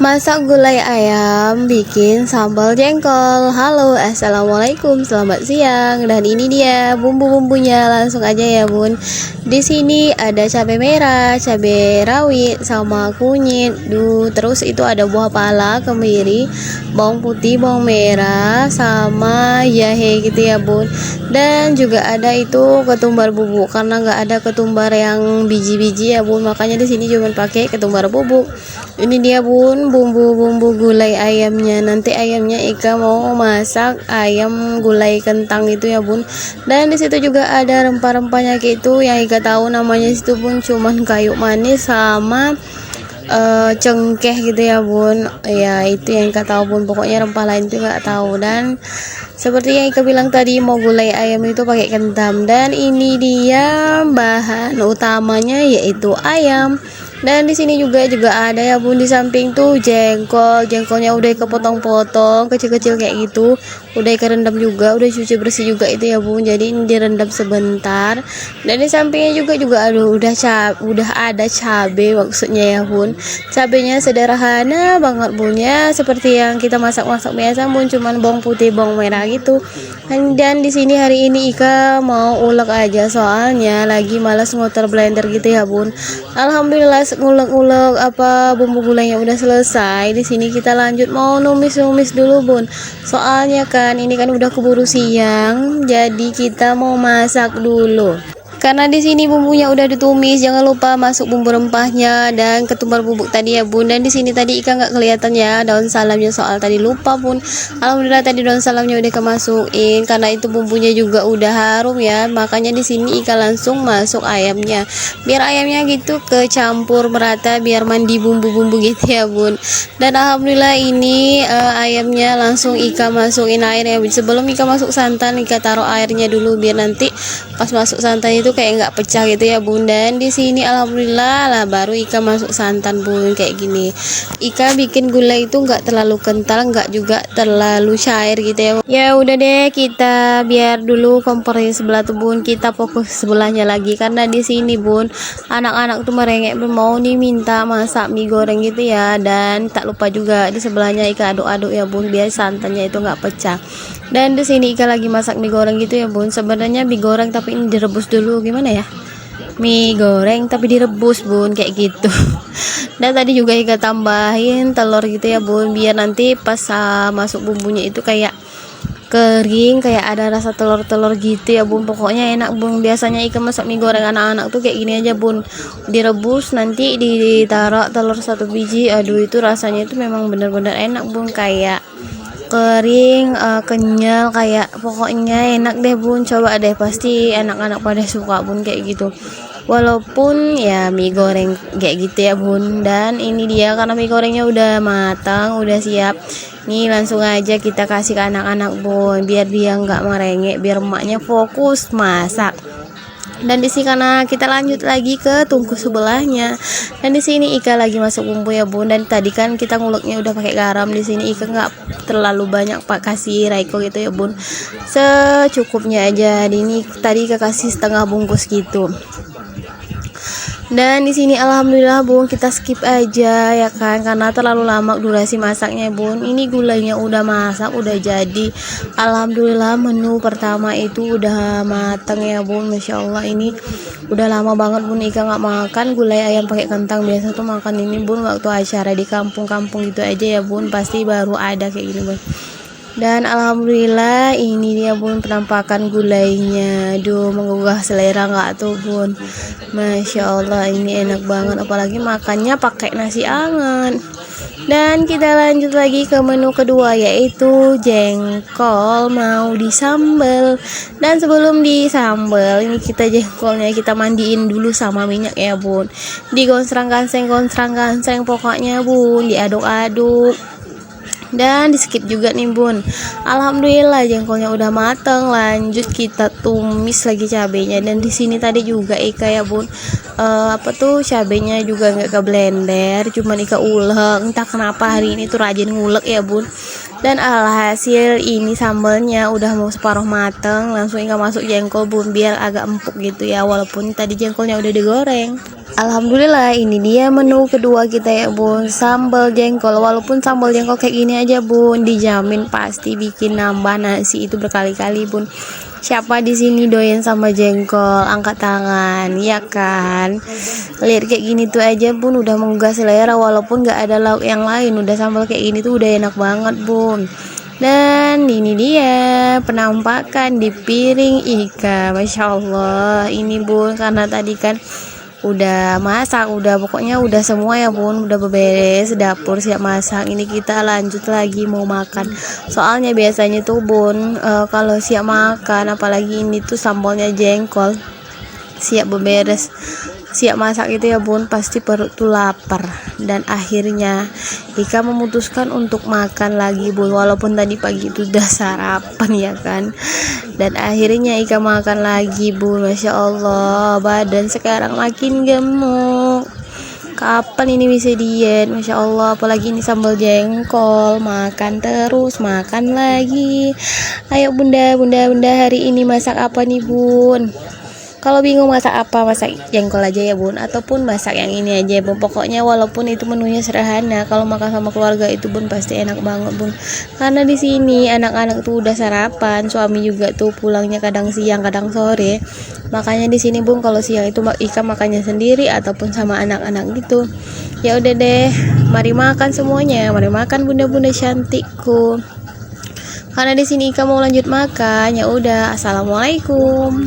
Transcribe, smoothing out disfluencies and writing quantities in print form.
Masak gulai ayam, bikin sambal jengkol. Halo, assalamualaikum, selamat siang. Dan ini dia bumbu-bumbunya, langsung aja ya bun. Di sini ada cabai merah, cabai rawit, sama kunyit. Terus itu ada buah pala, kemiri, bawang putih, bawang merah, sama jahe gitu ya bun. Dan juga ada itu ketumbar bubuk, karena nggak ada ketumbar yang biji-biji ya bun. Makanya di sini cuma pakai ketumbar bubuk. Ini dia bun, bumbu-bumbu gulai ayamnya. Nanti ayamnya Ika mau masak ayam gulai kentang itu ya bun. Dan disitu juga ada rempah-rempahnya gitu yang Ika tahu namanya situ bun, cuman kayu manis sama cengkeh gitu ya bun. Ya itu yang Ika tahu bun, pokoknya rempah lain itu nggak tahu. Dan seperti yang Ika bilang tadi, mau gulai ayam itu pakai kentang. Dan ini dia bahan utamanya, yaitu ayam. Dan di sini juga ada ya bun, di samping tuh jengkolnya udah kepotong-potong kecil-kecil kayak gitu, udah kerendam juga, udah cuci bersih juga itu ya bun. Jadi ini direndam sebentar. Dan di sampingnya juga aduh, udah ada cabe maksudnya ya bun. Cabenya sederhana banget bun, ya seperti yang kita masak-masak biasa bun, cuman bawang putih bawang merah gitu. Dan di sini hari ini Ika mau ulek aja, soalnya lagi malas ngotor blender gitu ya bun. Alhamdulillah ngulek-ngulek apa bumbu gulainya udah selesai. Di sini kita lanjut mau numis-numis dulu bun. Soalnya kan ini kan udah keburu siang, jadi kita mau masak dulu. Karena di sini bumbunya udah ditumis, jangan lupa masuk bumbu rempahnya dan ketumbar bubuk tadi ya bun. Dan di sini tadi Ika nggak kelihatan ya daun salamnya, soal tadi lupa bun. Alhamdulillah tadi daun salamnya udah kemasukin, karena itu bumbunya juga udah harum ya. Makanya di sini Ika langsung masuk ayamnya, biar ayamnya gitu kecampur merata, biar mandi bumbu-bumbu gitu ya bun. Dan alhamdulillah ini ayamnya langsung Ika masukin airnya. Sebelum Ika masuk santan, Ika taruh airnya dulu biar nanti pas masuk santan itu kayak nggak pecah gitu ya bun. Dan di sini alhamdulillah lah baru Ika masuk santan bun, kayak gini. Ika bikin gulai itu nggak terlalu kental, nggak juga terlalu cair gitu ya. Ya udah deh, kita biar dulu kompornya sebelah tuh bun, kita fokus sebelahnya lagi. Karena di sini bun, anak-anak tuh merengek bun, mau nih minta masak mie goreng gitu ya. Dan tak lupa juga di sebelahnya Ika aduk-aduk ya bun, biar santannya itu nggak pecah. Dan di sini Ika lagi masak mie goreng gitu ya bun. Sebenarnya mie goreng tapi ini direbus dulu, gimana ya, mie goreng tapi direbus bun, kayak gitu. Dan tadi juga Ika tambahin telur gitu ya bun, biar nanti pas masuk bumbunya itu kayak kering, kayak ada rasa telur-telur gitu ya bun. Pokoknya enak bun. Biasanya Ika masak mie goreng anak-anak tuh kayak gini aja bun, direbus nanti ditaruh telur 1 biji. Aduh itu rasanya itu memang bener-bener enak bun, kayak kering, kenyal, kayak pokoknya enak deh bun. Coba deh, pasti anak-anak pada suka bun kayak gitu, walaupun ya mie goreng kayak gitu ya bun. Dan ini dia, karena mie gorengnya udah matang, udah siap nih, langsung aja kita kasih ke anak-anak bun, biar dia nggak merengek, biar emaknya fokus masak. Dan di sini karena kita lanjut lagi ke tungku sebelahnya. Dan di sini Ika lagi masuk bumbu ya bun. Dan tadi kan kita nguleknya udah pakai garam. Di sini Ika nggak terlalu banyak pak kasih Raiko gitu ya bun, secukupnya aja. Ini tadi Ika kasih setengah bungkus gitu. Dan di sini alhamdulillah bun, kita skip aja ya kan, karena terlalu lama durasi masaknya bun. Ini gulainya udah masak, udah jadi. Alhamdulillah menu pertama itu udah matang ya bun. Masya Allah, ini udah lama banget bun Ika nggak makan gulai ayam pakai kentang. Biasa tuh makan ini bun waktu acara di kampung-kampung gitu aja ya bun, pasti baru ada kayak gini bun. Dan alhamdulillah ini dia bun penampakan gulainya. Aduh, menggugah selera nggak tuh bun. Masya Allah, ini enak banget, apalagi makannya pakai nasi anget. Dan kita lanjut lagi ke menu kedua, yaitu jengkol mau disambel. Dan sebelum disambel ini, kita jengkolnya kita mandiin dulu sama minyak ya bun, digonsrang-ganseng pokoknya bun, diaduk-aduk. Dan di skip juga nih bun. Alhamdulillah jengkolnya udah mateng, lanjut kita tumis lagi cabenya. Dan di sini tadi juga Ika ya bun, cabenya juga nggak ke blender, cuman Ika ulek. Entah kenapa hari ini tuh rajin ngulek ya bun. Dan alhasil ini sambalnya udah mau separuh mateng, langsung Ika masuk jengkol bun biar agak empuk gitu ya, walaupun tadi jengkolnya udah digoreng. Alhamdulillah ini dia menu kedua kita ya bun, sambal jengkol. Walaupun sambal jengkol kayak gini aja bun, dijamin pasti bikin nambah nasi itu berkali-kali bun. Siapa di sini doyan sama jengkol? Angkat tangan, ya kan? Lihat kayak gini tuh aja bun, udah menggugah selera. Walaupun gak ada lauk yang lain, udah sambal kayak gini tuh udah enak banget bun. Dan ini dia penampakan di piring Ika, masya Allah. Ini bun, karena tadi kan udah masak, udah pokoknya udah semua ya bun, udah beberes dapur siap masak. Ini kita lanjut lagi mau makan, soalnya biasanya tuh bun kalau siap makan apalagi ini tuh sambalnya jengkol siap beberes siap masak itu ya bun, pasti perut tuh lapar. Dan akhirnya Ika memutuskan untuk makan lagi bun, walaupun tadi pagi itu udah sarapan ya kan. Dan akhirnya Ika makan lagi bun, masya Allah badan sekarang makin gemuk. Kapan ini bisa diet, masya Allah. Apalagi ini sambal jengkol, makan terus makan lagi. Ayo bunda hari ini masak apa nih bun? Kalau bingung masak apa, masak jengkol aja ya bun, ataupun masak yang ini aja bun. Pokoknya walaupun itu menunya sederhana, kalau makan sama keluarga itu bun pasti enak banget bun. Karena di sini anak-anak tuh udah sarapan, suami juga tuh pulangnya kadang siang kadang sore. Makanya di sini bun kalau siang itu Ika makannya sendiri ataupun sama anak-anak gitu. Ya udah deh, mari makan semuanya, mari makan bunda-bunda cantikku. Karena di sini Ika mau lanjut makan, ya udah, assalamualaikum.